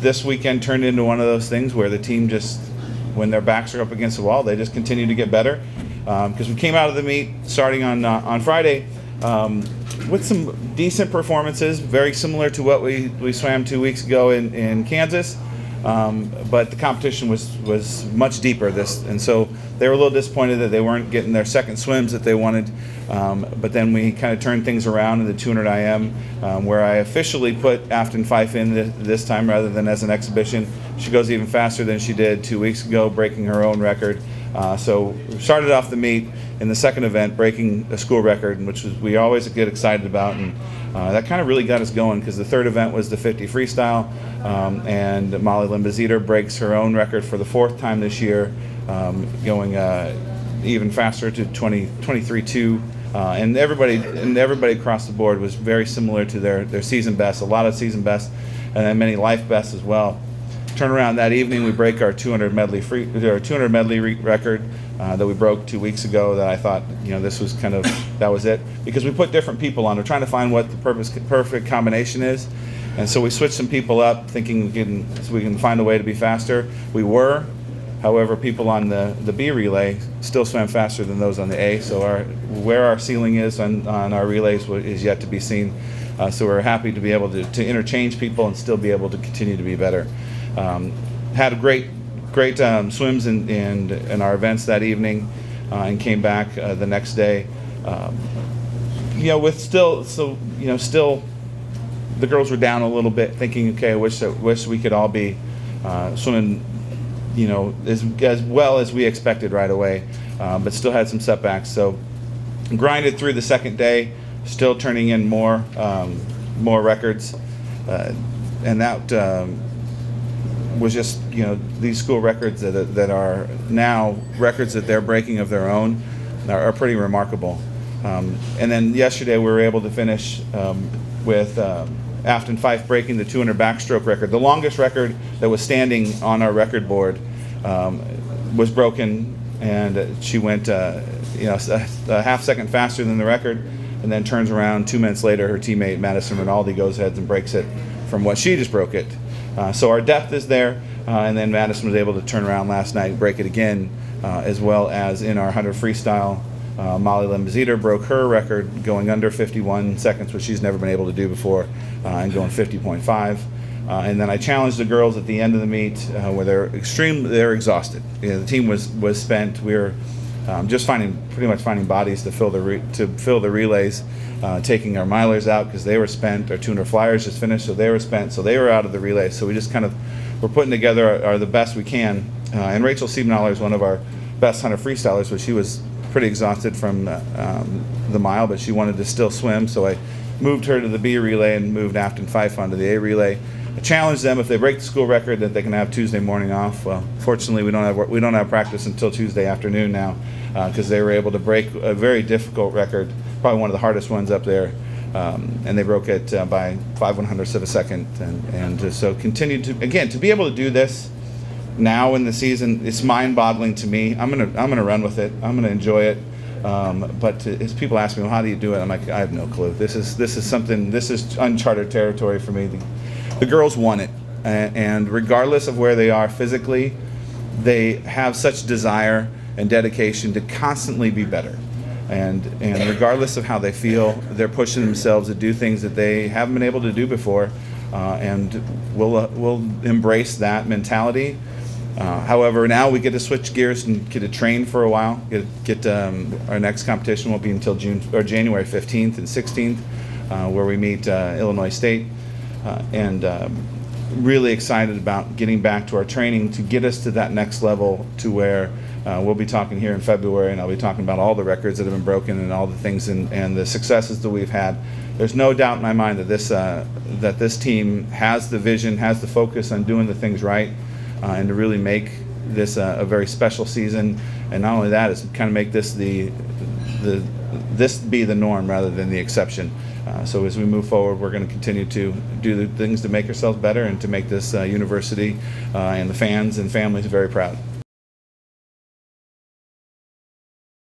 This weekend turned into one of those things where the team just, when their backs are up against the wall, they just continue to get better. Because we came out of the meet starting on Friday with some decent performances, very similar to what we swam 2 weeks ago in Kansas. But the competition was much deeper and so they were a little disappointed that they weren't getting their second swims that they wanted. But then we kind of turned things around in the 200 IM, where I officially put Afton Fife in this time rather than as an exhibition. She goes even faster than she did 2 weeks ago, breaking her own record. So we started off the meet in the second event, breaking a school record, which we always get excited about, and that kind of really got us going because the third event was the 50 freestyle, and Molly Limbazeder breaks her own record for the fourth time this year, going even faster to 23.2. And everybody across the board was very similar to their season best, a lot of season bests, and then many life bests as well. Turn around that evening, we break our 200 medley record that we broke 2 weeks ago. That I thought, this was that was it, because we put different people on. We're trying to find what the perfect combination is, and so we switched some people up, thinking we can find a way to be faster. We were. However, people on the B relay still swam faster than those on the A, so where our ceiling is on our relays is yet to be seen. So we're happy to be able to interchange people and still be able to continue to be better. Had a great swims in our events that evening, and came back the next day. With still the girls were down a little bit, thinking, okay, I wish we could all be swimming as well as we expected right away, but still had some setbacks. So grinded through the second day, still turning in more records, and that was just these school records that are now records that they're breaking of their own are pretty remarkable. And then yesterday we were able to finish with Afton Fife breaking the 200 backstroke record. The longest record that was standing on our record board was broken, and she went a half second faster than the record, and then turns around 2 minutes later. Her teammate Madison Rinaldi goes ahead and breaks it from what she just broke it. So our depth is there, and then Madison was able to turn around last night and break it again, as well as in our 100 freestyle. Molly Limbazeder broke her record going under 51 seconds, which she's never been able to do before, and going 50.5. And then I challenged the girls at the end of the meet, where they're exhausted. The team was spent. We were just pretty much finding bodies to fill the relays, taking our milers out because they were spent. Our 200 flyers just finished, so they were spent, so they were out of the relay. So we just we're putting together the best we can. And Rachel Siebenaller is one of our best 100 freestylers, but she was pretty exhausted from the mile, but she wanted to still swim, so I moved her to the B relay and moved Afton Fife onto the A relay. I challenged them, if they break the school record, that they can have Tuesday morning off. Well, fortunately, we don't have practice until Tuesday afternoon now, because they were able to break a very difficult record, probably one of the hardest ones up there, and they broke it by 5/100ths of a second, and so continued to be able to do this now in the season. It's mind-boggling to me. I'm gonna run with it. I'm gonna enjoy it. But as people ask me, well, how do you do it? I'm like, I have no clue. This is uncharted territory for me. The girls want it, and regardless of where they are physically, they have such desire and dedication to constantly be better. And regardless of how they feel, they're pushing themselves to do things that they haven't been able to do before, and we'll embrace that mentality. However, now we get to switch gears and get to train for a while. Our next competition won't be until January 15th and 16th, where we meet Illinois State, and really excited about getting back to our training to get us to that next level, to where we'll be talking here in February, and I'll be talking about all the records that have been broken and all the things and the successes that we've had. There's no doubt in my mind that this team has the vision, has the focus on doing the things right, and to really make this a very special season. And not only that, is kind of make this this be the norm rather than the exception. So as we move forward, we're going to continue to do the things to make ourselves better and to make this university and the fans and families very proud.